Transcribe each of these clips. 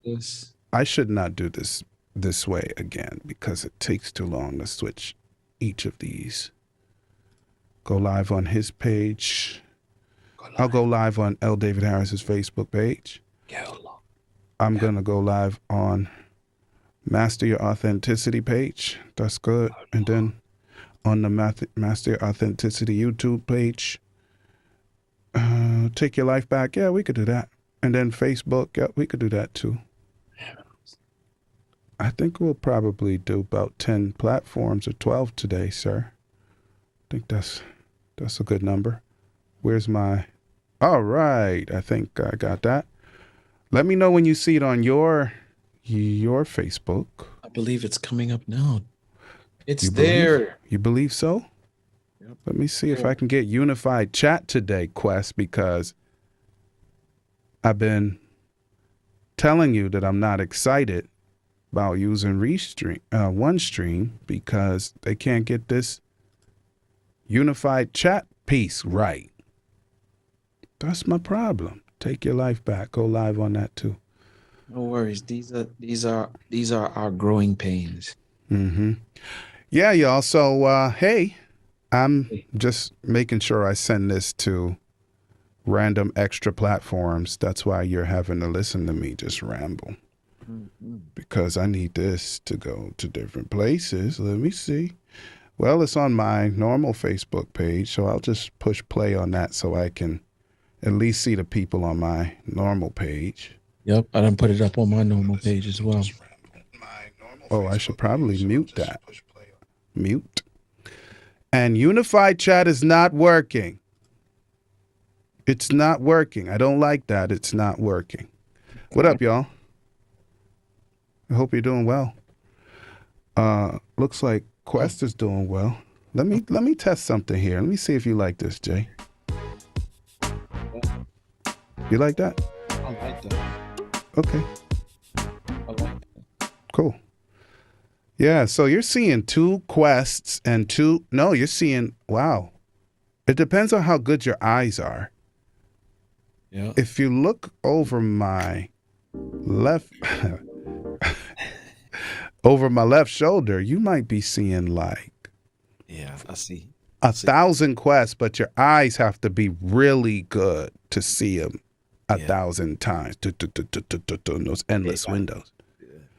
this. I should not do this way again because it takes too long to switch each of these. Go live on his page. I'll go live on L. David Harris's Facebook page. I'm going to go live on Master Your Authenticity page. That's good. And then on the Master Your Authenticity YouTube page, Take Your Life Back. Yeah, we could do that. And then Facebook. Yeah, we could do that too. I think we'll probably do about 10 platforms or 12 today, sir. I think that's a good number. Where's my... All right. I think I got that. Let me know when you see it on your Facebook. I believe it's coming up now. It's there. there. You believe so? Yep. Let me see if I can get unified chat today, Quest, because I've been telling you that I'm not excited about using OneStream because they can't get this unified chat piece right. That's my problem. Take Your Life Back. Go live on that too. No worries. These are our growing pains. Mm-hmm. Yeah, y'all. So hey, I'm just making sure I send this to random extra platforms. That's why you're having to listen to me just ramble. Because I need this to go to different places. Let me see. Well, it's on my normal Facebook page, so I'll just push play on that so I can at least see the people on my normal page. Yep, I done put it up on my normal page as well. Oh, I should probably mute that. Mute. And unified chat is not working. It's not working. I don't like that. It's not working. What up, y'all? I hope you're doing well. Looks like Quest is doing well. Let me test something here. Let me see if you like this, Jay. You like that? I like that. Okay. I like that. Cool. Yeah, so you're seeing 2 quests and 2... No, you're seeing... Wow. It depends on how good your eyes are. Yeah. If you look over my left... over my left shoulder, you might be seeing like... Yeah, I see. 1,000 quests, but your eyes have to be really good to see them 1,000 times. Those endless windows.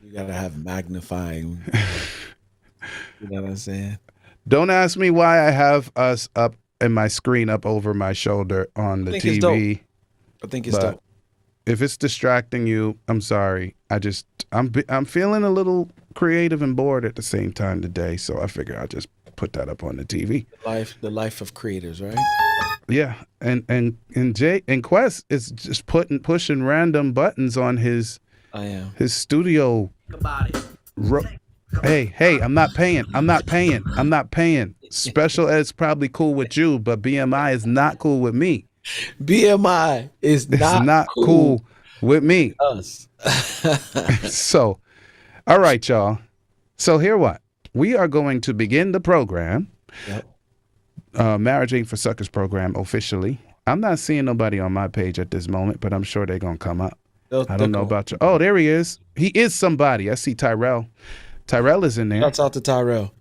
You gotta have magnifying. You know what I'm saying? Don't ask me why I have us up and my screen up over my shoulder on the TV. I think it's dope. If it's distracting you, I'm sorry. I'm feeling a little creative and bored at the same time today, so I figure I'll just put that up on the TV. The life of creators, right? Yeah, and Quest is just pushing random buttons on his studio. Hey, I'm not paying. Special ed's probably cool with you, but BMI is not cool with me. BMI is not cool with me. Us. So, all right, y'all. So here what? We are going to begin the program. Yep. Marriage Ain't for Suckers program officially. I'm not seeing nobody on my page at this moment, but I'm sure they're going to come up. I don't know about you. Oh, there he is. He is somebody. I see Tyrell. Tyrell is in there. Shouts out to Tyrell.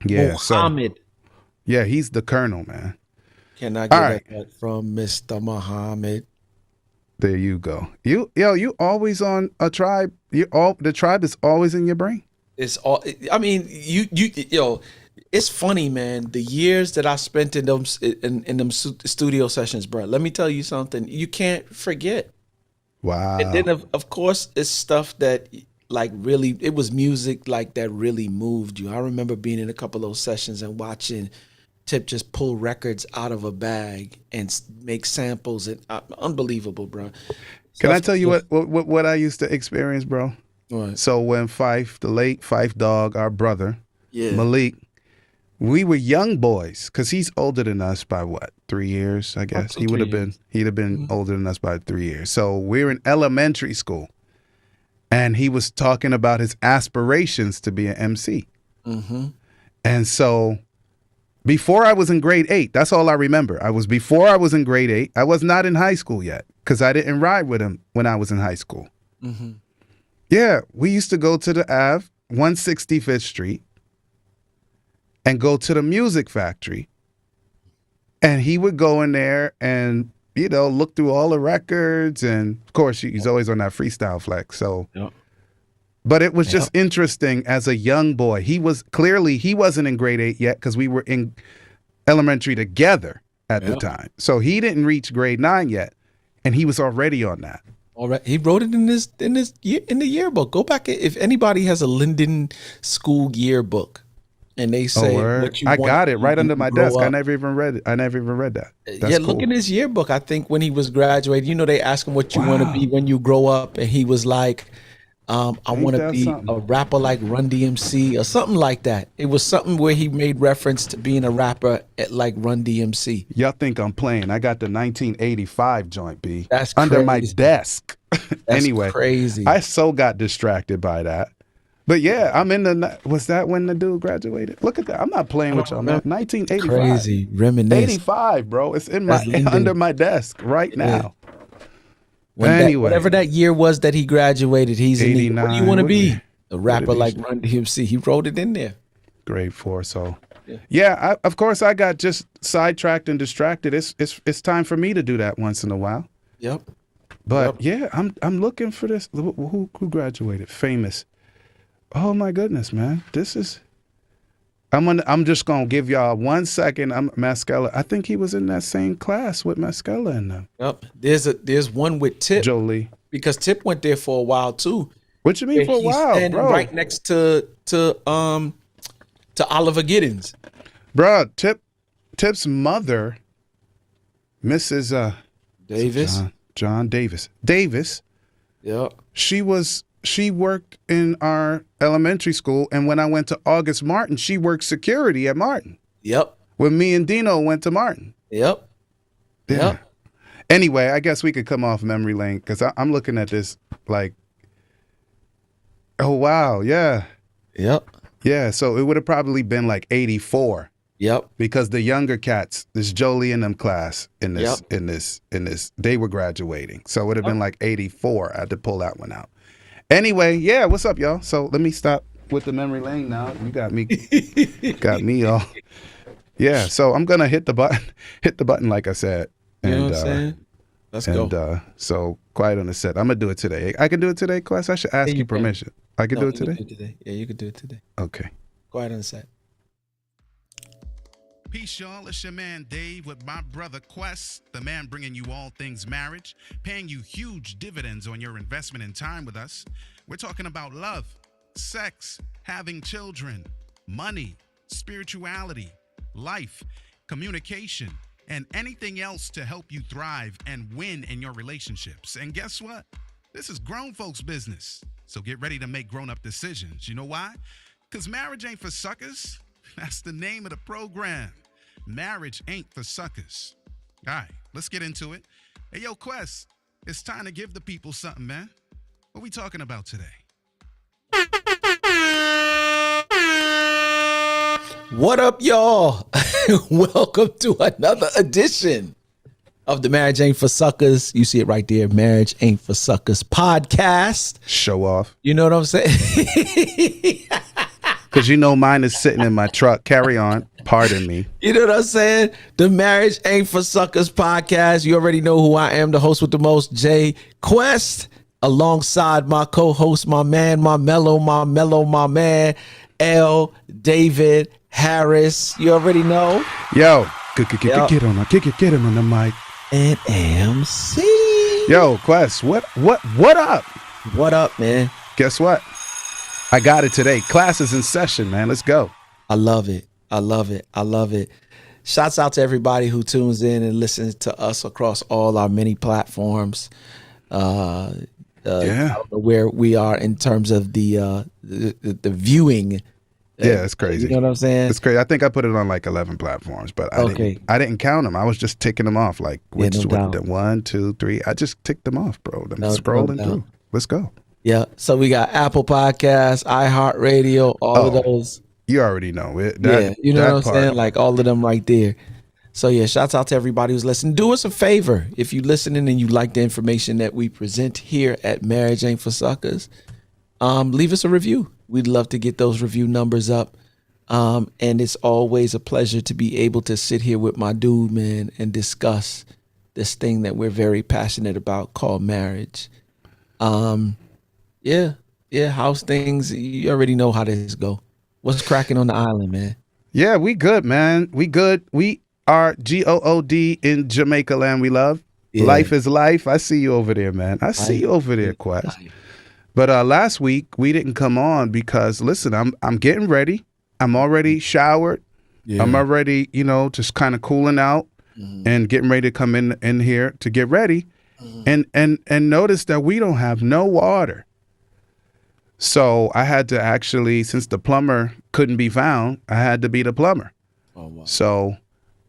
Yeah. Muhammad. Yeah, he's the colonel, man. Can I get that from Mr. Muhammad? There you go. You always on a tribe. The tribe is always in your brain. It's all. I mean, it's funny, man. The years that I spent in them studio sessions, bro. Let me tell you something. You can't forget. Wow. And then of course it's stuff that like really, it was music like that really moved you. I remember being in a couple of those sessions and watching Tip just pull records out of a bag and make samples and unbelievable, bro. Can I tell you what I used to experience, bro? What? So when Fife, the late Fife Dog, our brother, Malik, we were young boys because he's older than us by what, 3 years, I guess. He'd have been older than us by 3 years. So we're in elementary school, and he was talking about his aspirations to be an MC. Mm-hmm. And so before I was in grade 8, that's all I remember. Before I was in grade 8. I was not in high school yet because I didn't ride with him when I was in high school. Mm-hmm. Yeah, we used to go to the Ave, 165th Street, and go to the Music Factory. And he would go in there and, look through all the records. And of course, he's always on that freestyle flex. So, Yep. but it was just interesting as a young boy. He wasn't in grade 8 yet because we were in elementary together at the time. So he didn't reach grade 9 yet. And he was already on that. All right. He wrote it in the yearbook. Go back if anybody has a Linden School yearbook, and they say what you I want got it right under my desk. up. I never even read it. I never even read that. That's Look in his yearbook. I think when he was graduating, they asked him what you want to be when you grow up, and he was like, I want to be a rapper like Run DMC or something like that. It was something where he made reference to being a rapper like Run DMC. Y'all think I'm playing? I got the 1985 joint, B. That's under my crazy. desk. That's anyway, crazy. I so got distracted by that. But yeah, I'm in the. Was that when the dude graduated? Look at that. I'm not playing with y'all, man. 1985. Crazy. Reminisce. 85, bro. It's in my under my desk right now. Anyway, whatever that year was that he graduated, he's 89. What do you want to be? A rapper like Run DMC. He wrote it in there. Grade 4. So, of course, I got just sidetracked and distracted. It's time for me to do that once in a while. Yep. But I'm looking for this. Who graduated? Famous. Oh my goodness, man! This is. I'm just gonna give y'all 1 second. Mascella. I think he was in that same class with Mascella and them. Yep. There's one with Tip. Jolie. Because Tip went there for a while too. What you mean for a while, bro? Right next to Oliver Giddens. Bro, Tip's mother, Mrs. Davis. John Davis. Davis. Yep. She worked in our elementary school, and when I went to August Martin, she worked security at Martin. Yep. When me and Dino went to Martin. Yep. Yeah. Yep. Anyway, I guess we could come off memory lane because I'm looking at this like, oh wow, yeah. Yep. Yeah, so it would have probably been like 84. Yep. Because the younger cats, this Jolie and them class in this, they were graduating. So it would have been like 84. I had to pull that one out. Anyway, yeah, what's up, y'all? So let me stop with the memory lane now. You got me all. Yeah, so I'm gonna hit the button like I said. You know what I'm saying? Let's go. So quiet on the set. I'm gonna do it today. I can do it today, Quest. I should ask you permission. I can do it today? Yeah, you can do it today. Okay. Quiet on the set. Peace, y'all. It's your man Dave with my brother Quest, the man bringing you all things marriage, paying you huge dividends on your investment in time with us. We're talking about love, sex, having children, money, spirituality, life, communication, and anything else to help you thrive and win in your relationships. And guess what? This is grown folks' business. So get ready to make grown-up decisions. You know why? Because marriage ain't for suckers. That's the name of the program. Marriage ain't for suckers. All right, let's get into it. Hey, yo, Quest, it's time to give the people something, man. What we talking about today? What up, y'all? Welcome to another edition of the Marriage Ain't for Suckers. You see it right there, Marriage Ain't for Suckers podcast. Show off. You know what I'm saying? Because mine is sitting in my truck. Carry on. Pardon me. You know what I'm saying? The Marriage Ain't for Suckers podcast. You already know who I am, the host with the most, Jay Quest, alongside my co-host, my man, my man, L. David Harris. You already know. Yo, get him on the mic. And MC. Yo, Quest, what up? What up, man? Guess what? I got it today. Class is in session, man. Let's go. I love it. Shouts out to everybody who tunes in and listens to us across all our many platforms. I don't know where we are in terms of the viewing. Yeah, it's crazy. You know what I'm saying? It's crazy. I think I put it on like 11 platforms, but I didn't count them. I was just ticking them off. Like which one, 1, 2, 3. I just ticked them off, bro. I'm scrolling through. Let's go. Yeah. So we got Apple Podcasts, iHeartRadio, all of those. You already know it. You know what I'm saying? Like all of them right there. So yeah, shouts out to everybody who's listening. Do us a favor. If you're listening and you like the information that we present here at Marriage Ain't for Suckers, leave us a review. We'd love to get those review numbers up. And it's always a pleasure to be able to sit here with my dude, man, and discuss this thing that we're very passionate about called marriage. Yeah. How's things? You already know how this go. What's cracking on the island, man? Yeah, we good, man. We good. We are GOOD in Jamaica land we love. Yeah. Life is life. I see you over there, man. I see you over there, Quest. But last week we didn't come on because listen, I'm getting ready. I'm already showered. Yeah. I'm already, just kind of cooling out and getting ready to come in here to get ready. And notice that we don't have no water. So I had to actually, since the plumber couldn't be found, I had to be the plumber. Oh, wow. So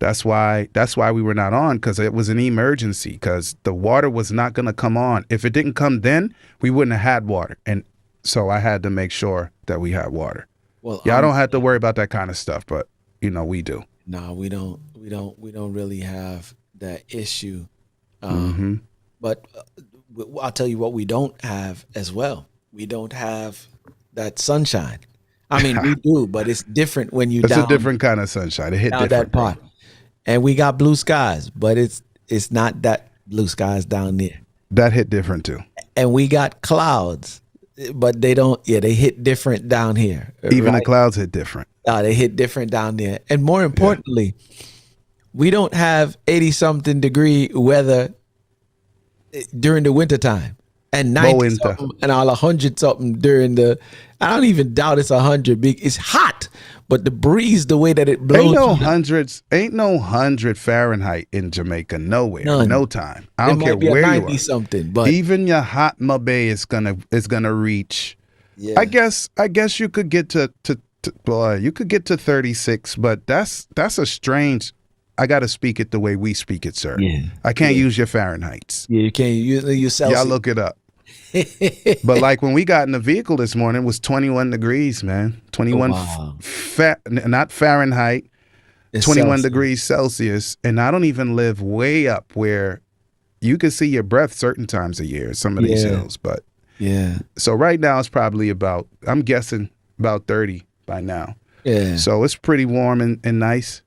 that's why we were not on, because it was an emergency, because the water was not going to come on. If it didn't come then, we wouldn't have had water. And so I had to make sure that we had water. Well, I don't have to worry about that kind of stuff, but we do. No, we don't really have that issue. But I'll tell you what we don't have as well. We don't have that sunshine. I mean, we do, but it's different when you It's down, a different kind of sunshine. It hit down different. that part. And we got blue skies, but it's not that blue skies down there. That hit different too. And we got clouds, but they don't. Yeah, they hit different down here. Even right? the clouds hit different. They hit different down there. And more importantly, we don't have 80-something degree weather during the wintertime. And 90 something and all 100 something during the. I don't even doubt it's 100. It's hot, but the breeze, the way that it blows. Ain't no 100 Fahrenheit in Jamaica nowhere. None. No time. I don't care where you are. Something, but even your hot Bay is gonna reach. Yeah. I guess you could get to you could get to 36, but that's a strange. I got to speak it the way we speak it, sir. Yeah. I can't use your Fahrenheits. Yeah, you can't use Celsius. Y'all look it up. But like when we got in the vehicle this morning, it was 21 degrees, man. 21, not Fahrenheit, It's 21 Celsius. degrees Celsius. And I don't even live way up where you can see your breath certain times a year, some of these hills. But yeah. so right now it's probably I'm guessing about 30 by now. Yeah. So it's pretty warm and nice.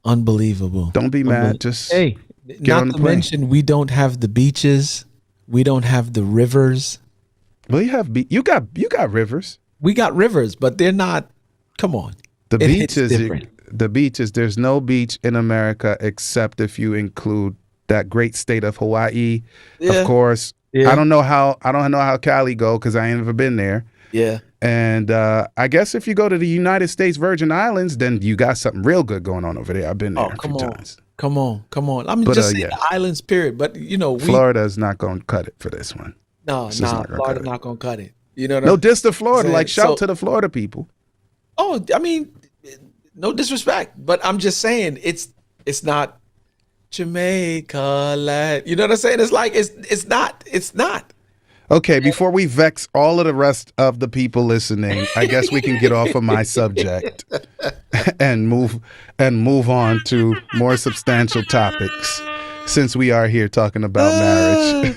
Unbelievable. Don't be mad. Just Hey, get on not the to plane. mention we don't have the beaches. We don't have the rivers. Well, you got rivers. We got rivers, but they're not. Come on. The It hits beaches. different. The beaches. There's no beach in America except if you include that great state of Hawaii. Yeah. Of course. Yeah. I don't know how Cali go because I ain't never been there. Yeah. And I guess if you go to the United States Virgin Islands, then you got something real good going on over there. I've been there a few times. Come on. I'm But, just saying yeah. the islands, period. But Florida's not going to cut it for this one. Florida not gonna cut it. You know what No I'm diss to Florida. saying? Like shout So- to the Florida people. Oh, I mean, no disrespect, but I'm just saying it's not Jamaica land. You know what I'm saying? It's like it's not. Okay, before we vex all of the rest of the people listening, I guess we can get off of my subject and move on to more substantial topics, since we are here talking about marriage.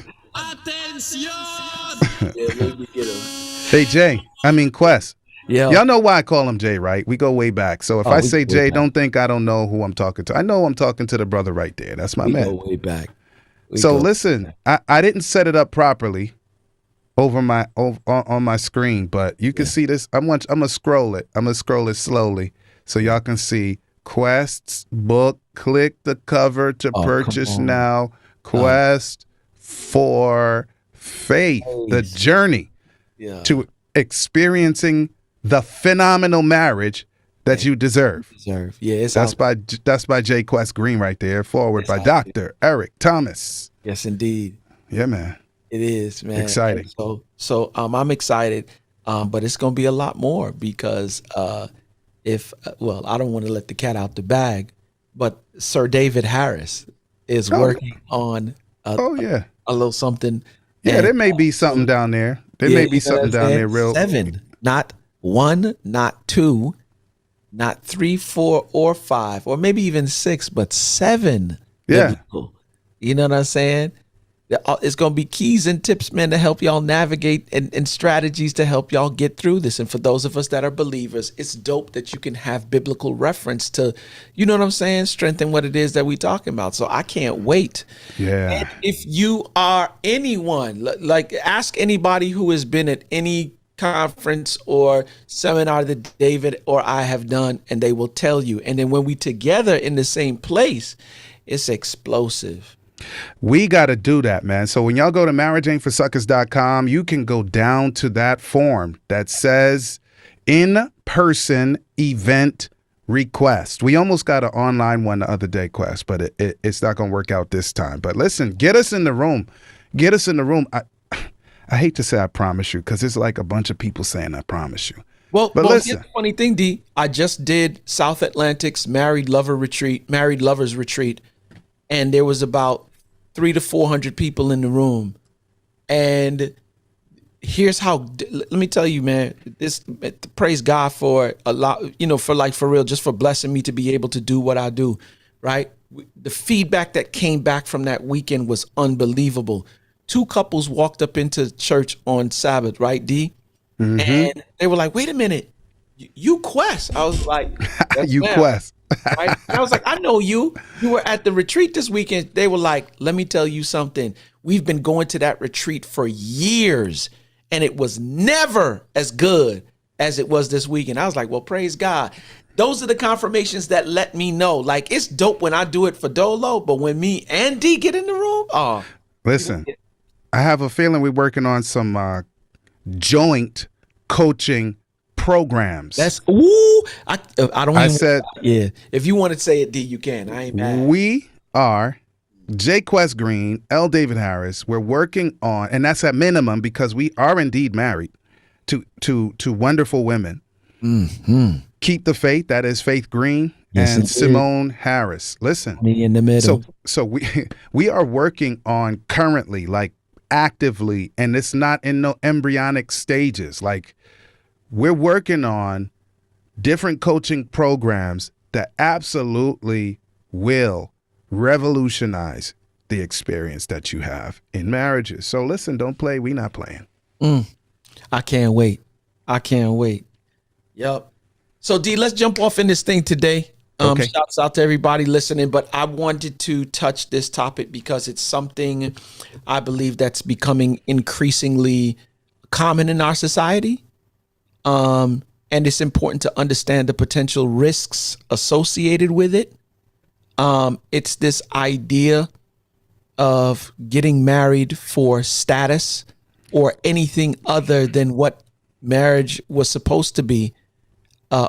Hey Quest. Yeah. Y'all know why I call him Jay, right? We go way back. So if I we say go way Jay, back. don't think I don't know who I'm talking to. I know I'm talking to the brother right there. That's my We man. go way back. So listen, I didn't set it up properly on my screen, but you can see this. I'm gonna scroll it. I'm gonna scroll it slowly so y'all can see Quest's book. Click the cover to purchase come on. now. Quest for Faith, the journey Yeah. to experiencing the phenomenal marriage that you deserve. Deserve. Yeah, it's That's out. by J. Quest Green right there. Forward by Dr. Eric Thomas. Yes, indeed. Yeah, man. It is, man. Exciting. So I'm excited, but it's gonna be a lot more because I don't want to let the cat out the bag, but Sir David Harris is working on a little something. Yeah, and- there may be something down there. There Yeah, may you be know something what I'm down saying? there real. 7, not 1, not 2, not 3, 4, or 5, or maybe even 6, but 7. Yeah. biblical. You know what I'm saying? It's going to be keys and tips, man, to help y'all navigate and strategies to help y'all get through this. And for those of us that are believers, it's dope that you can have biblical reference to, you know what I'm saying, strengthen what it is that we talking about. So I can't wait. Yeah. And if you are anyone, like ask anybody who has been at any conference or seminar that David or I have done, and they will tell you. And then when we together in the same place, it's explosive. We got to do that, man. So when y'all go to marriageaintforsuckers.com, you can go down to that form that says in-person event request. We almost got an online one the other day, Quest, but it's not going to work out this time. But listen, get us in the room. Get us in the room. I hate to say I promise you, because it's like a bunch of people saying I promise you. Well, listen. here's the funny thing, D. I just did South Atlantic's married lovers retreat, and there was about 300 to 400 people in the room. And here's how, let me tell you, man, praise God for a lot, for real, just for blessing me to be able to do what I do, right? The feedback that came back from that weekend was unbelievable. 2 couples walked up into church on Sabbath, right, D? Mm-hmm. And they were like, wait a minute, you Quest. I was like, you Quest. Right? And I was like, I know you. You were at the retreat this weekend. They were like, let me tell you something. We've been going to that retreat for years, and it was never as good as it was this weekend. I was like, well, praise God. Those are the confirmations that let me know. Like, it's dope when I do it for Dolo, but when me and D get in the room, listen, I have a feeling we're working on some joint coaching programs. That's I don't. I said, yeah. If you want to say it, D, you can. I ain't mad. We are J. Quest Green, L. David Harris. We're working on, and that's at minimum because we are indeed married to wonderful women. Mm-hmm. Keep the Faith. That is Faith Green and Simone Harris. Listen, me in the middle. So we are working on currently, like actively, and it's not in no embryonic stages. Like, we're working on different coaching programs that absolutely will revolutionize the experience that you have in marriages. So listen, don't play. We not playing. I can't wait. Yep. So D, let's jump off in this thing today. Okay. Shouts out to everybody listening, but I wanted to touch this topic because it's something I believe that's becoming increasingly common in our society. And it's important to understand the potential risks associated with it. It's this idea of getting married for status or anything other than what marriage was supposed to be,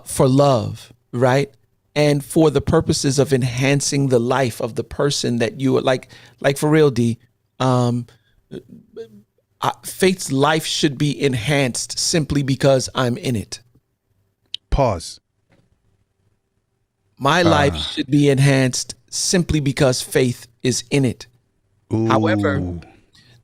for love, right? And for the purposes of enhancing the life of the person that you are, like for real, D. Faith's life should be enhanced simply because I'm in it. Pause. My life should be enhanced simply because faith is in it. Ooh. However,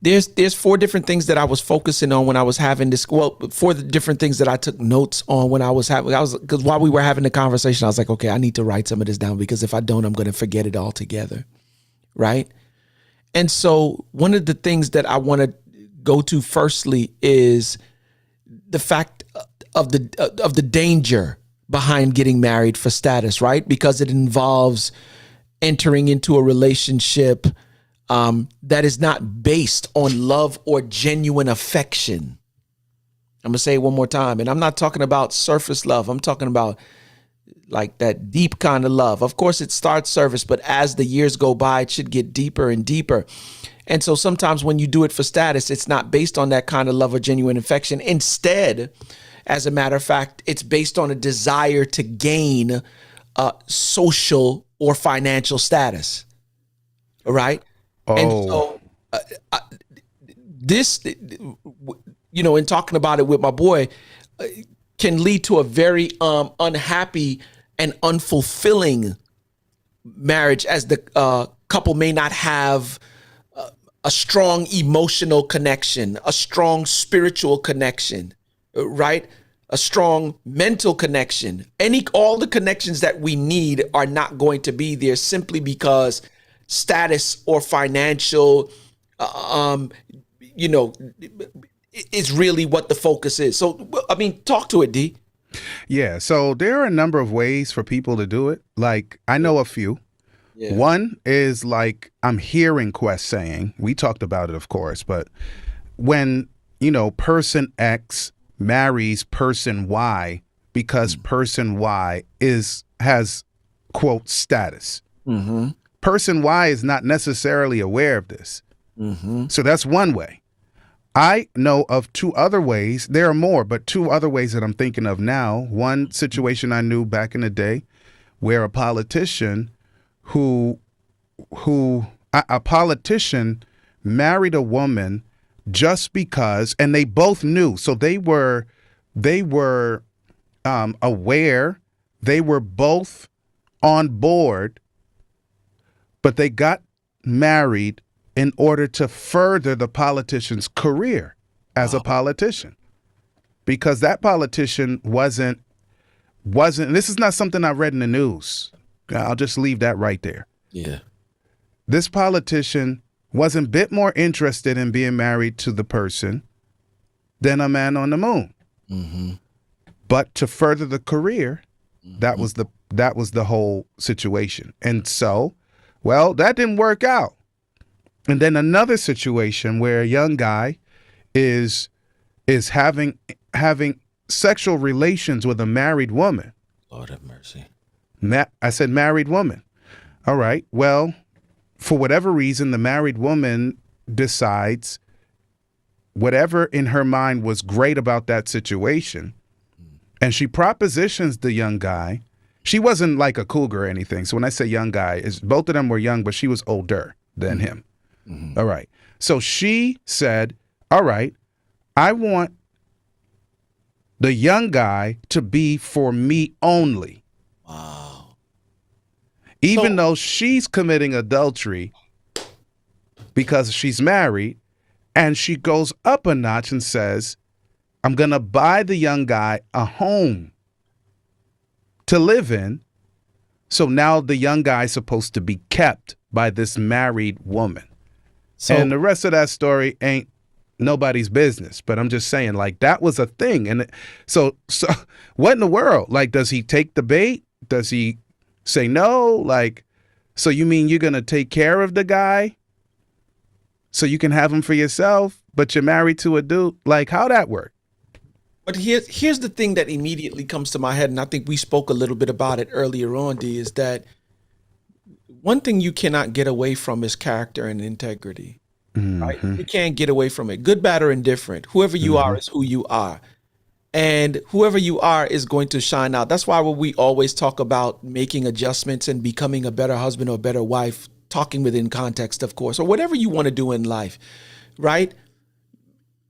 there's 4 different things that I was focusing on when I was having this. Well, 4 different things that I took notes on when because while we were having the conversation, I was like, okay, I need to write some of this down because if I don't, I'm going to forget it altogether. Right. And so one of the things that I want to go to firstly is the fact of the danger behind getting married for status, right? Because it involves entering into a relationship that is not based on love or genuine affection. I'm gonna say it one more time, and I'm not talking about surface love. I'm talking about like that deep kind of love. Of course, it starts surface, but as the years go by, it should get deeper and deeper. And so sometimes when you do it for status, it's not based on that kind of love or genuine affection. Instead, as a matter of fact, it's based on a desire to gain social or financial status. All right. Oh. And so this, in talking about it with my boy, can lead to a very unhappy and unfulfilling marriage, as the couple may not have a strong emotional connection, a strong spiritual connection, right? A strong mental connection. All the connections that we need are not going to be there simply because status or financial you know, is really what the focus is. So, I mean, talk to it, D. Yeah. So there are a number of ways for people to do it. Like, I know a few. Yeah. One is like I'm hearing Quest saying, we talked about it, of course, but when, person X marries person Y because person Y has quote status. Mm-hmm. Person Y is not necessarily aware of this. Mm-hmm. So that's one way. I know of two other ways. There are more, but two other ways that I'm thinking of now. One situation I knew back in the day where a politician a politician married a woman just because, and they both knew. So they were aware. They were both on board, but they got married in order to further the politician's career as a politician, because that politician wasn't. This is not something I read in the news. I'll just leave that right there. Yeah. This politician was a bit more interested in being married to the person than a man on the moon. Mm-hmm. But to further the career, that was the whole situation. And so, well, that didn't work out. And then another situation where a young guy is having sexual relations with a married woman. Lord have mercy. I said married woman. All right. Well, for whatever reason, the married woman decides whatever in her mind was great about that situation, and she propositions the young guy. She wasn't like a cougar or anything. So when I say young guy, both of them were young, but she was older than him. Mm-hmm. All right. So she said, all right, I want the young guy to be for me only. Wow. Even though she's committing adultery because she's married, and she goes up a notch and says, I'm going to buy the young guy a home to live in. So now the young guy is supposed to be kept by this married woman. And the rest of that story ain't nobody's business. But I'm just saying, like, that was a thing. And so what in the world? Like, does he take the bait? Does he say no? Like, so you mean you're going to take care of the guy so you can have him for yourself, but you're married to a dude? Like, how'd that work? But here's the thing that immediately comes to my head, and I think we spoke a little bit about it earlier on, D, is that one thing you cannot get away from is character and integrity. Mm-hmm. Right? You can't get away from it. Good, bad, or indifferent. Whoever you are is who you are. And whoever you are is going to shine out. That's why when we always talk about making adjustments and becoming a better husband or a better wife, talking within context, of course, or whatever you want to do in life, right?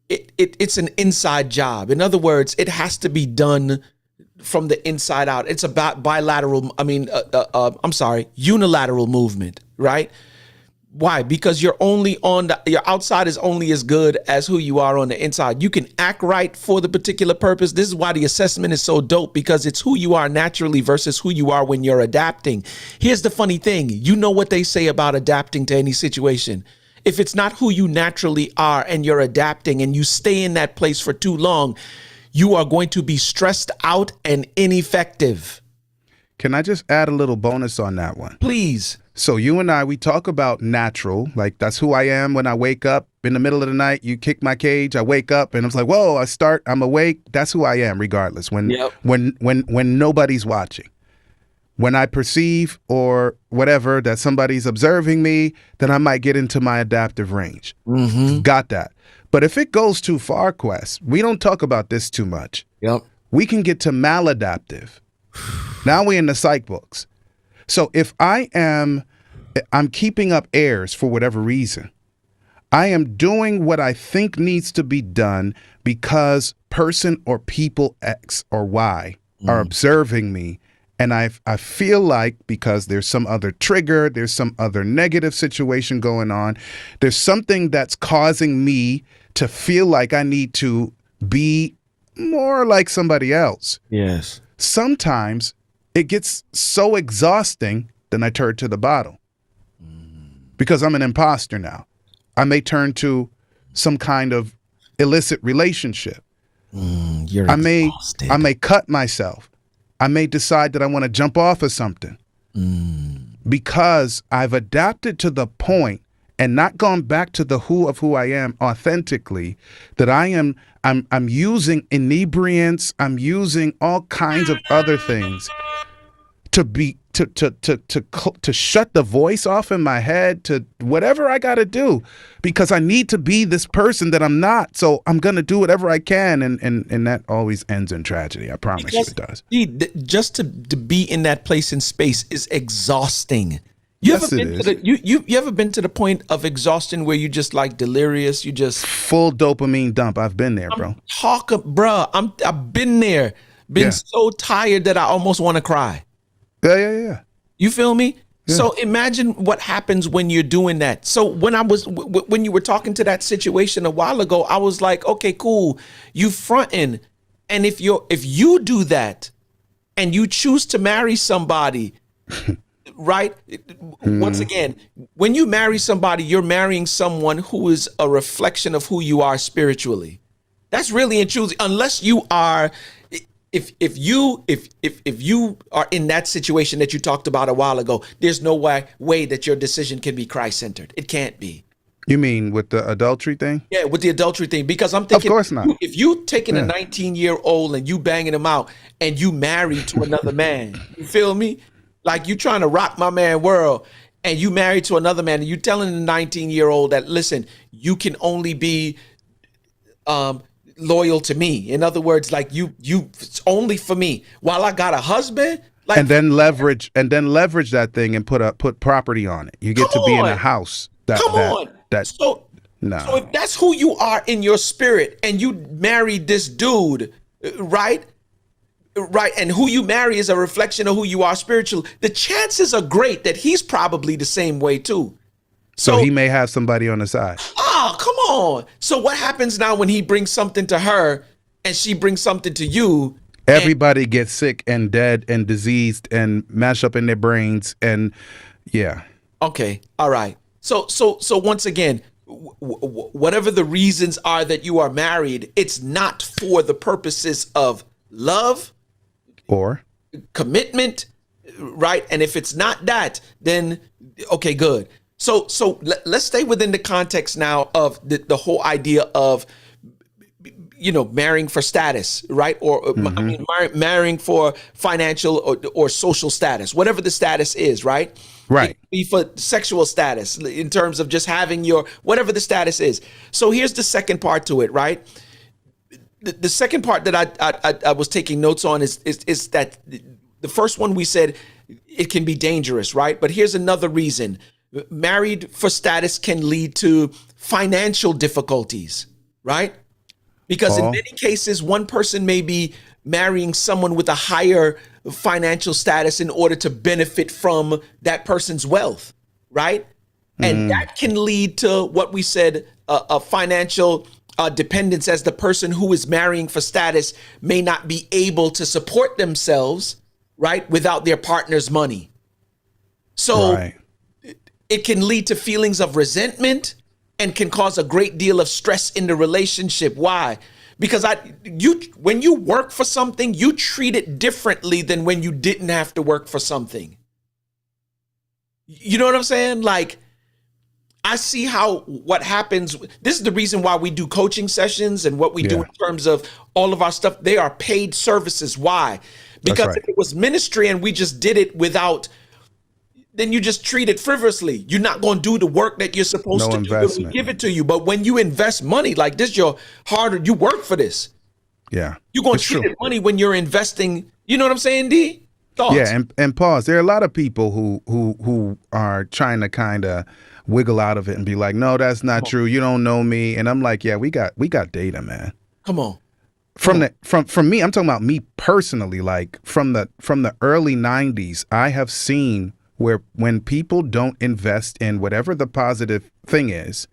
It's an inside job. In other words, it has to be done from the inside out. It's about unilateral movement, right? Why? Because your outside is only as good as who you are on the inside. You can act right for the particular purpose. This is why the assessment is so dope, because it's who you are naturally versus who you are when you're adapting. Here's the funny thing. You know what they say about adapting to any situation. If it's not who you naturally are and you're adapting and you stay in that place for too long, you are going to be stressed out and ineffective. Can I just add a little bonus on that one? Please. So you and I, we talk about natural, like that's who I am when I wake up in the middle of the night. You kick my cage, I wake up and I'm like, whoa, I'm awake. That's who I am regardless when nobody's watching. When I perceive or whatever that somebody's observing me, then I might get into my adaptive range. Mm-hmm. Got that. But if it goes too far, Quest, we don't talk about this too much. Yep. We can get to maladaptive. Now we're in the psych books. So if I'm keeping up airs for whatever reason, I am doing what I think needs to be done because person or people X or Y are observing me. And I feel like because there's some other trigger, there's some other negative situation going on, there's something that's causing me to feel like I need to be more like somebody else. Yes. Sometimes it gets so exhausting, then I turn to the bottle because I'm an imposter now. I may turn to some kind of illicit relationship. You're I may exhausted. cut myself. I may decide that I want to jump off of something because I've adapted to the point and not gone back to the who I am authentically, that I'm using inebriants, I'm using all kinds of other things to be to shut the voice off in my head, to whatever I got to do, because I need to be this person that I'm not. So I'm gonna do whatever I can, and that always ends in tragedy. I promise you, it does. Just to be in that place and space is exhausting. You Yes, ever it been is. to the you ever been to the point of exhaustion where you just like delirious? You just Full dopamine dump. I've been there, bro. bruh. I've been there. Been Yeah. so tired that I almost want to cry. Yeah. You feel me? So imagine what happens when you're doing that. So when when you were talking to that situation a while ago, I was like, okay, cool. You fronting, and if you do that, and you choose to marry somebody, right? Once again, when you marry somebody, you're marrying someone who is a reflection of who you are spiritually. That's really and truly, unless you are. If you are in that situation that you talked about a while ago, there's no way that your decision can be Christ centered. It can't be. You mean with the adultery thing? Yeah, with the adultery thing, because I'm thinking, Of course not. if you taking a Yeah. 19-year-old and you banging him out and you married to another man, you feel me? Like you trying to rock my man world, and you married to another man, and you telling the 19-year-old that, listen, you can only be loyal to me. In other words, like you it's only for me while I got a husband. Like, And then leverage that thing and put property on it. You get come to be in a on. house that Come that on. that So no. if that's who you are in your spirit, and you married this dude, right? Right, and who you marry is a reflection of who you are spiritual. The chances are great that he's probably the same way too. So he may have somebody on the side. Oh, come on. So what happens now when he brings something to her and she brings something to you? Everybody gets sick and dead and diseased and mashed up in their brains, and yeah. Okay, all right. So once again, whatever the reasons are that you are married, it's not for the purposes of love, Or commitment, right? And if it's not that, then okay, good. So let's stay within the context now of the whole idea of, you know, marrying for status, right? Or I mean, marrying for financial or social status, whatever the status is, right? Right. It could be for sexual status, in terms of just having your whatever the status is. So here's the second part to it, right? The second part that I was taking notes on is that the first one we said it can be dangerous, right? But here's another reason. Married for status can lead to financial difficulties, right? Because in many cases, one person may be marrying someone with a higher financial status in order to benefit from that person's wealth, right? And that can lead to what we said, a financial dependence, as the person who is marrying for status may not be able to support themselves, right, without their partner's money. So right. it can lead to feelings of resentment and can cause a great deal of stress in the relationship. Why? Because when you work for something, you treat it differently than when you didn't have to work for something. You know what I'm saying? Like, I see what happens. This is the reason why we do coaching sessions and what we do in terms of all of our stuff. They are paid services. Why? Because right. if it was ministry and we just did it without, then you just treat it frivolously. You're not going to do the work that you're supposed No to do when we investment. give it to you. But when you invest money like this, you're harder. You work for this. Yeah. You're going to It's treat true. it money when you're investing. You know what I'm saying, D? Thoughts? Yeah, and pause. There are a lot of people who are trying to kind of wiggle out of it and be like, "No, that's not true. You don't know me." And I'm like, "Yeah, we got data, man." Come on. From me, I'm talking about me personally. Like from the early '90s, I have seen where when people don't invest in whatever the positive thing is,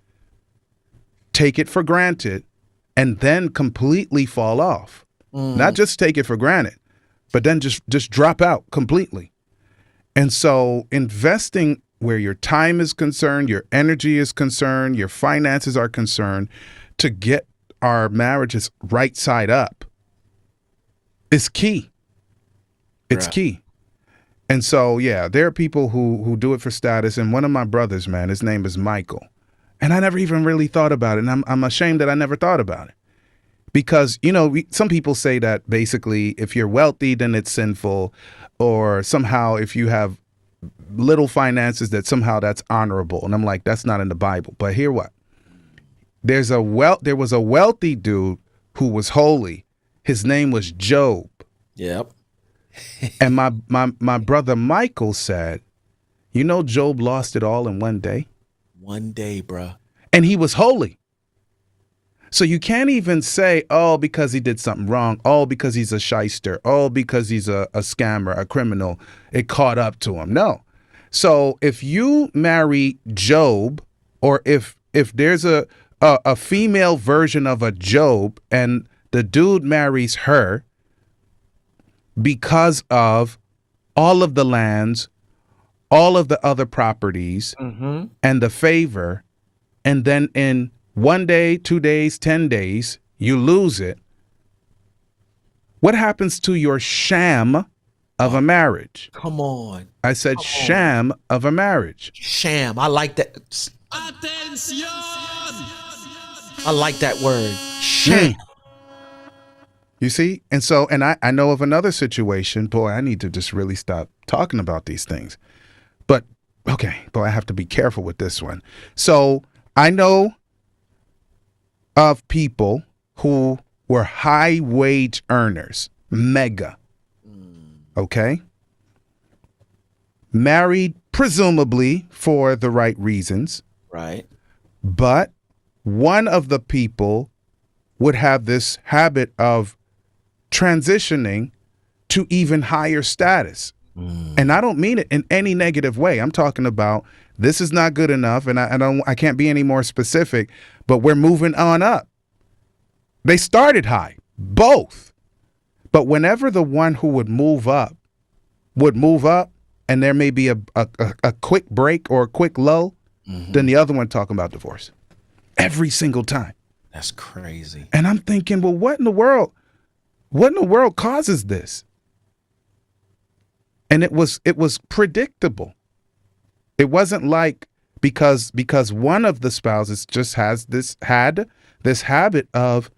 take it for granted, and then completely fall off. Not just take it for granted, but then just drop out completely. And so investing where your time is concerned, your energy is concerned, your finances are concerned, to get our marriages right side up is key. It's Right. key. And so, yeah, there are people who do it for status. And one of my brothers, man, his name is Michael. And I never even really thought about it. And I'm ashamed that I never thought about it. Because, some people say that basically if you're wealthy, then it's sinful. Or somehow if you have little finances, that somehow that's honorable. And I'm like, that's not in the Bible. But hear what? There was a wealthy dude who was holy. His name was Job. Yep. And my brother Michael said, Job lost it all in one day. One day, bruh. And he was holy. So you can't even say, oh, because he did something wrong. Oh, because he's a shyster. Oh, because he's a scammer, a criminal. It caught up to him. No. So if you marry Job, or if there's a female version of a Job and the dude marries her because of all of the lands, all of the other properties, and the favor, and then in 1 day, 2 days, 10 days, you lose it. What happens to your sham of a marriage? Come on. I said sham of a marriage. Sham. I like that. Attention! I like that word. Sham. You see? And so, and I know of another situation. Boy, I need to just really stop talking about these things. But, okay, boy, I have to be careful with this one. So I know of people who were high wage earners, mega, okay? Married, presumably for the right reasons. Right. But one of the people would have this habit of transitioning to even higher status. And I don't mean it in any negative way. I'm talking about this is not good enough, and I can't be any more specific, but we're moving on up. They started high, both. But whenever the one who would move up, and there may be a quick break or a quick lull, then the other one talking about divorce. Every single time. That's crazy. And I'm thinking, well, what in the world causes this? And it was predictable. It wasn't like because one of the spouses just had this habit of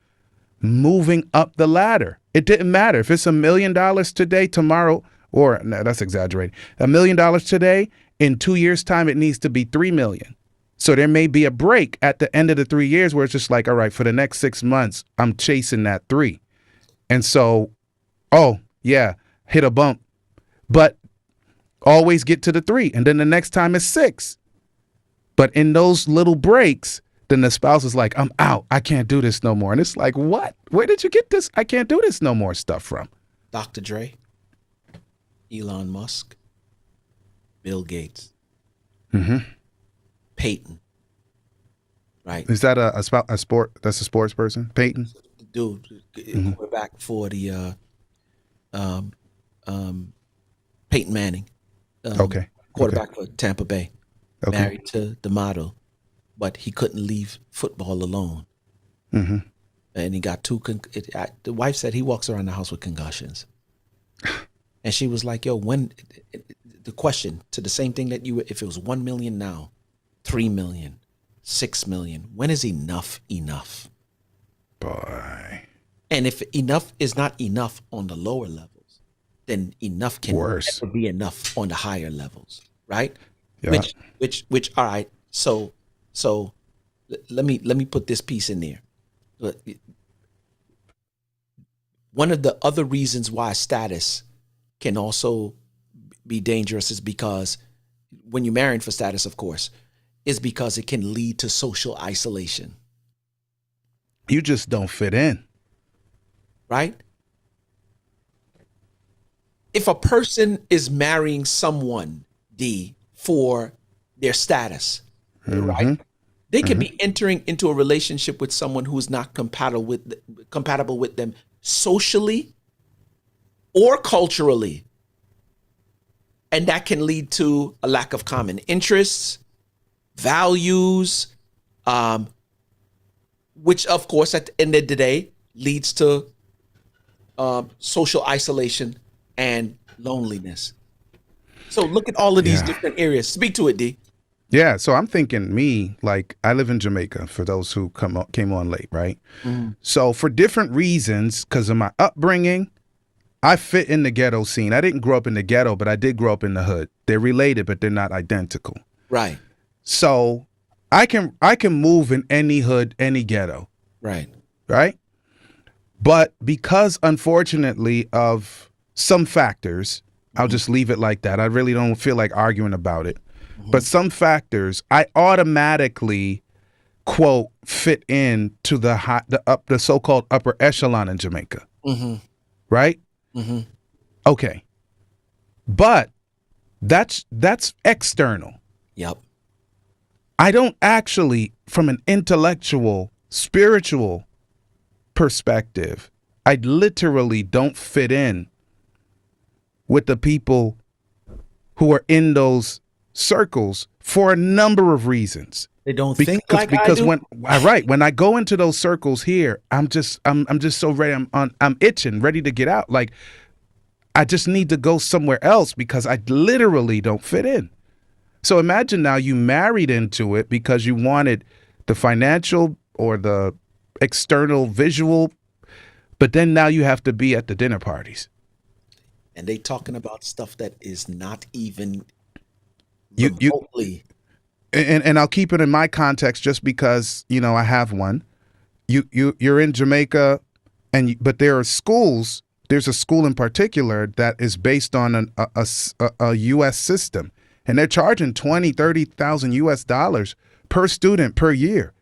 moving up the ladder. It didn't matter if it's $1 million today, tomorrow, or no, that's exaggerated. $1 million today, in 2 years' time, it needs to be 3 million. So there may be a break at the end of the 3 years where it's just like, all right, for the next 6 months, I'm chasing that 3. And so, oh yeah, hit a bump. But always get to the 3. And then the next time it's 6. But in those little breaks, then the spouse is like, I'm out. I can't do this no more. And it's like, what? Where did you get this? I can't do this no more stuff from? Dr. Dre, Elon Musk, Bill Gates, Peyton. Right. Is that a sport? That's a sports person? Peyton? Dude, quarterback for the Peyton Manning. Okay. Quarterback for Tampa Bay. Okay. Married to the model, but he couldn't leave football alone. And he got the wife said he walks around the house with concussions. And she was like, yo, when the question to the same thing that if it was 1 million now, 3 million, 6 million, when is enough? Boy. And if enough is not enough on the lower levels, then enough can never be enough on the higher levels, right? Yeah. Which all right. So let me put this piece in there. One of the other reasons why status can also be dangerous is because when you're marrying for status, of course, is because it can lead to social isolation. You just don't fit in. Right? If a person is marrying someone, D, for their status, right? They can be entering into a relationship with someone who is not compatible with them socially or culturally. And that can lead to a lack of common interests, values, which, of course, at the end of the day, leads to social isolation and loneliness. So look at all of these Yeah. different areas. Speak to it, D. Yeah, so I'm thinking like I live in Jamaica for those who came on late, right? So for different reasons, because of my upbringing, I fit in the ghetto scene. I didn't grow up in the ghetto, but I did grow up in the hood. They're related, but they're not identical. Right, So I can move in any hood, any ghetto, right. right? But because unfortunately of some factors, I'll just leave it like that. I really don't feel like arguing about it. But some factors, I automatically quote fit in to the so-called upper echelon in Jamaica. Right? Okay. But that's external. Yep. I don't actually, from an intellectual, spiritual perspective, I literally don't fit in with the people who are in those circles for a number of reasons. They don't think like because I do. when I go into those circles here, I'm just so ready. I'm itching, ready to get out. Like I just need to go somewhere else because I literally don't fit in. So imagine now you married into it because you wanted the financial or the external visual, but then now you have to be at the dinner parties. And they talking about stuff that is not even You remotely. and I'll keep it in my context just because I have one. You're in Jamaica, but there are schools. There's a school in particular that is based on a U.S. system, and they're charging $20,000-$30,000 US dollars per student per year.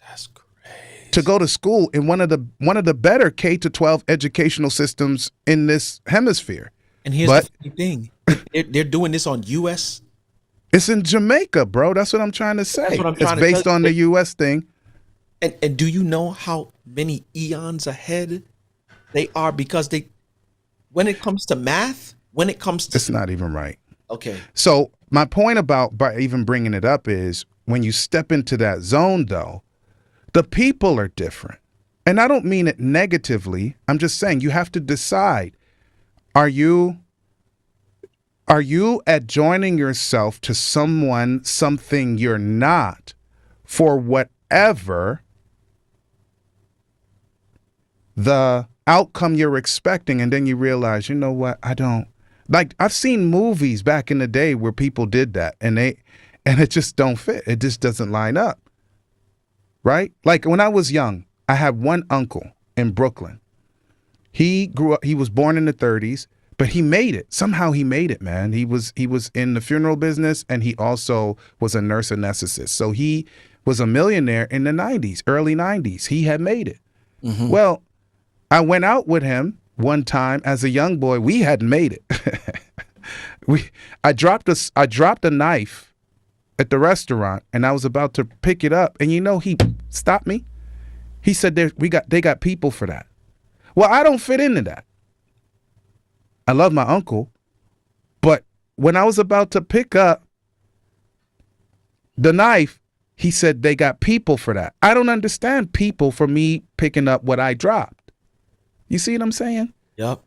That's crazy. To go to school in one of the better K-12 educational systems in this hemisphere. And here's the funny thing: they're doing this on U.S. It's in Jamaica, bro. That's what I'm trying to say. That's what I'm trying it's to based tell on you. the U.S. thing. And do you know how many eons ahead they are? Because when it comes to math, when it comes to It's not even right. okay, So my point about by even bringing it up is when you step into that zone, though, the people are different. And I don't mean it negatively. I'm just saying you have to decide, are you adjoining yourself to someone, something you're not, for whatever the outcome you're expecting, and then you realize, you know what, I don't like. I've seen movies back in the day where people did that, and it just don't fit. It just doesn't line up, right? Like when I was young, I had one uncle in Brooklyn. He grew up. He was born in the 30s, but he made it. Somehow he made it, man. He was in the funeral business, and he also was a nurse anesthetist. So he was a millionaire in the 90s, early 90s. He had made it. Well, I went out with him one time as a young boy. We hadn't made it. I dropped a knife at the restaurant, and I was about to pick it up, and he stopped me. He said, they got people for that. Well, I don't fit into that. I love my uncle, but when I was about to pick up the knife, he said they got people for that. I don't understand people for me picking up what I dropped. You see what I'm saying? yep.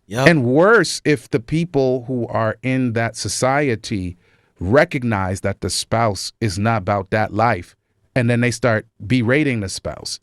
And worse, if the people who are in that society recognize that the spouse is not about that life, and then they start berating the spouse,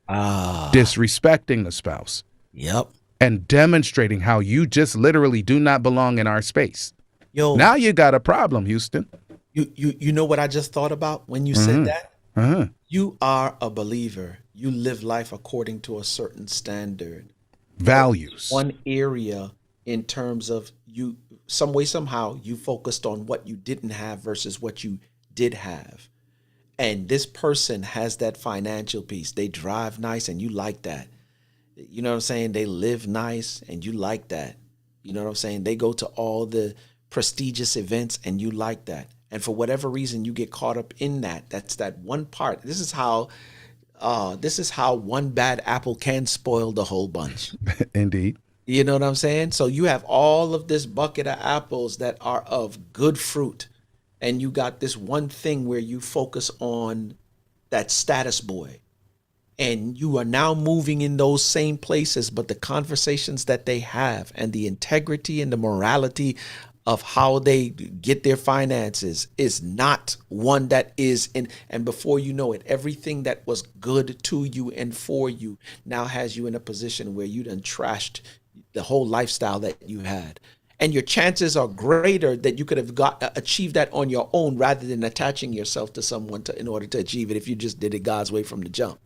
disrespecting the spouse, Yep. and demonstrating how you just literally do not belong in our space. Yo, Now you got a problem, Houston. you know what I just thought about when you said that? Uh-huh. You are a believer. You live life according to a certain standard. Values. One area in terms of you, some way, somehow, you focused on what you didn't have versus what you did have. And this person has that financial piece. They drive nice and you like that. You know what I'm saying? They live nice and you like that. You know what I'm saying? They go to all the prestigious events and you like that. And for whatever reason, you get caught up in that. That's that one part. This is how one bad apple can spoil the whole bunch. Indeed. You know what I'm saying? So you have all of this bucket of apples that are of good fruit, and you got this one thing where you focus on that status boy, and you are now moving in those same places, but the conversations that they have and the integrity and the morality of how they get their finances is not one that is in. And before you know it, everything that was good to you and for you now has you in a position where you done trashed the whole lifestyle that you had. And your chances are greater that you could have achieved that on your own rather than attaching yourself to someone in order to achieve it if you just did it God's way from the jump.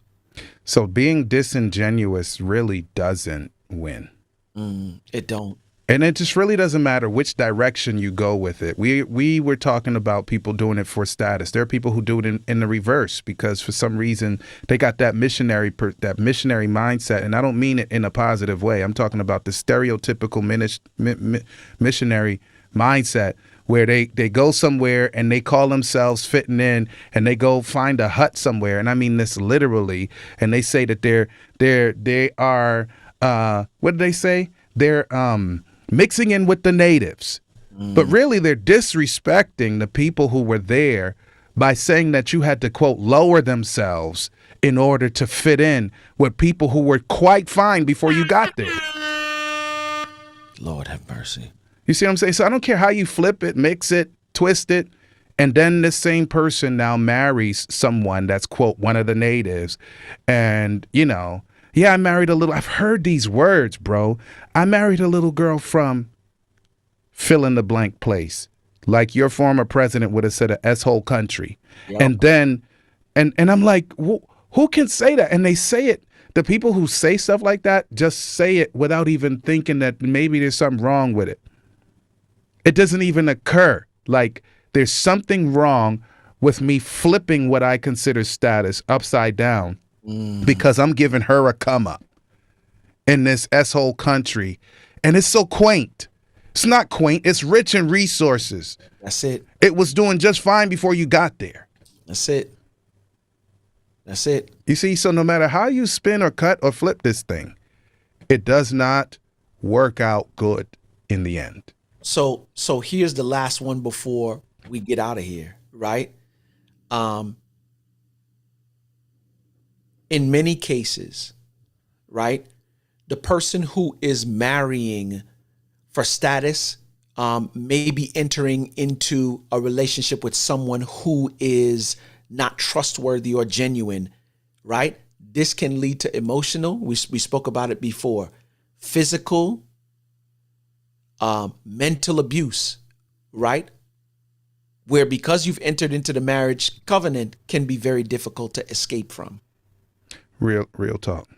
So being disingenuous really doesn't win. It don't. And it just really doesn't matter which direction you go with it. We were talking about people doing it for status. There are people who do it in the reverse because for some reason they got that missionary mindset. And I don't mean it in a positive way. I'm talking about the stereotypical missionary mindset where they go somewhere and they call themselves fitting in and they go find a hut somewhere. And I mean this literally. And they say that they are, what did they say? They're mixing in with the natives. But really they're disrespecting the people who were there by saying that you had to, quote, lower themselves in order to fit in with people who were quite fine before you got there. Lord have mercy. You see what I'm saying? So I don't care how you flip it, mix it, twist it, and then this same person now marries someone that's, quote, one of the natives. And, you know, yeah, I married a little, I've heard these words, bro. I married a little girl from fill in the blank place. Like your former president would have said a S-hole country. Yep. And then, and I'm like, who can say that? And they say it. The people who say stuff like that just say it without even thinking that maybe there's something wrong with it. It doesn't even occur. Like there's something wrong with me flipping what I consider status upside down because I'm giving her a come up in this S-hole country. And it's so quaint. It's not quaint. It's rich in resources. That's it. It was doing just fine before you got there. That's it. That's it. You see, so no matter how you spin or cut or flip this thing, it does not work out good in the end. So here's the last one before we get out of here, right? In many cases, right, the person who is marrying for status may be entering into a relationship with someone who is not trustworthy or genuine, right? This can lead to emotional, we spoke about it before, physical, mental abuse, right? Where because you've entered into the marriage covenant can be very difficult to escape from. Real talk.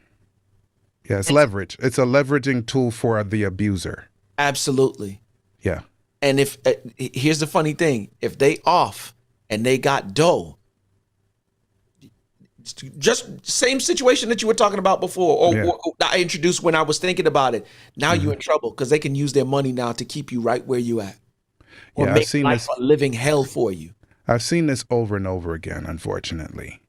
Yeah, it's leverage. It's a leveraging tool for the abuser. Absolutely. Yeah. And if here's the funny thing, if they off and they got dough, just same situation that you were talking about before, or I introduced when I was thinking about it. Now you're in trouble because they can use their money now to keep you right where you at, or make life a living hell for you. I've seen this over and over again, unfortunately.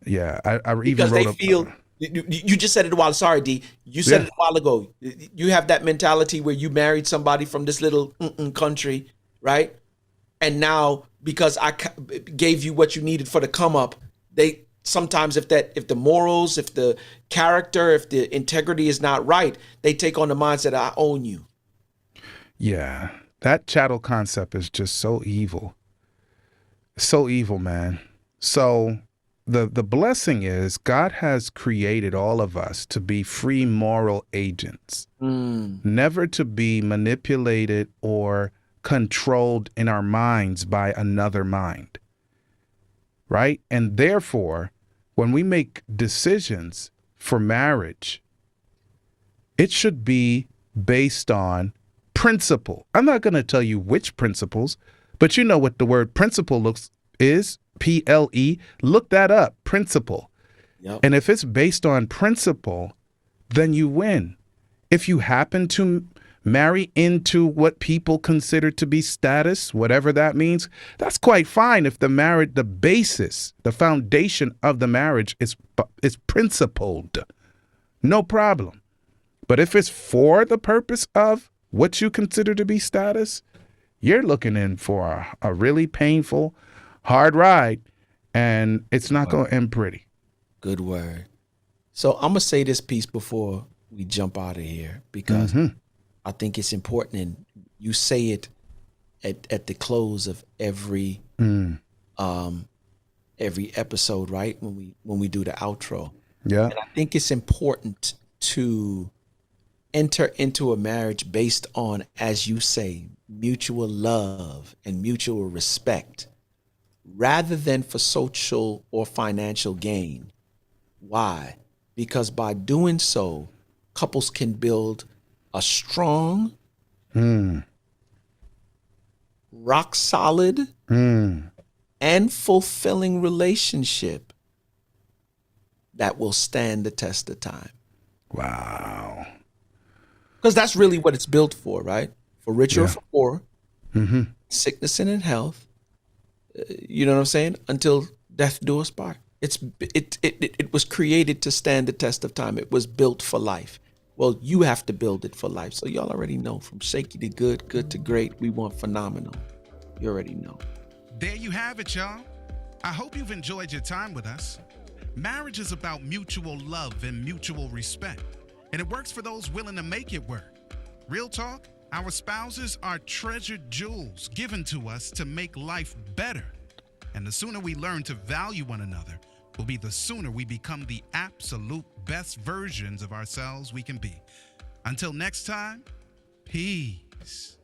Yeah, I even because wrote they feel. You just said it a while. Sorry, D. You said it a while ago. You have that mentality where you married somebody from this little country, right? And now because I gave you what you needed for the come up, they. Sometimes if the morals, if the character, if the integrity is not right, they take on the mindset, I own you. Yeah, that chattel concept is just so evil. So evil, man. So the blessing is God has created all of us to be free moral agents, never to be manipulated or controlled in our minds by another mind. Right? And therefore, when we make decisions for marriage, it should be based on principle. I'm not going to tell you which principles, but you know what the word principle is, P-L-E. Look that up, principle. Yep. And if it's based on principle, then you win. If you happen to marry into what people consider to be status, whatever that means, that's quite fine if the basis, the foundation of the marriage is principled. No problem. But if it's for the purpose of what you consider to be status, you're looking in for a really painful, hard ride, and it's not going to end pretty. Good word. So I'm going to say this piece before we jump out of here, because I think it's important, and you say it at the close of every episode, right? When we do the outro. Yeah. And I think it's important to enter into a marriage based on, as you say, mutual love and mutual respect, rather than for social or financial gain. Why? Because by doing so, couples can build a strong, rock solid, and fulfilling relationship that will stand the test of time. Wow. Because that's really what it's built for, right? For richer or for poor, sickness and in health. You know what I'm saying? Until death do us part. It was created to stand the test of time. It was built for life. Well, you have to build it for life. So y'all already know, from shaky to good, good to great, we want phenomenal. You already know. There you have it, y'all. I hope you've enjoyed your time with us. Marriage is about mutual love and mutual respect, and it works for those willing to make it work. Real talk, our spouses are treasured jewels given to us to make life better. And the sooner we learn to value one another will be the sooner we become the absolute best versions of ourselves we can be. Until next time, peace.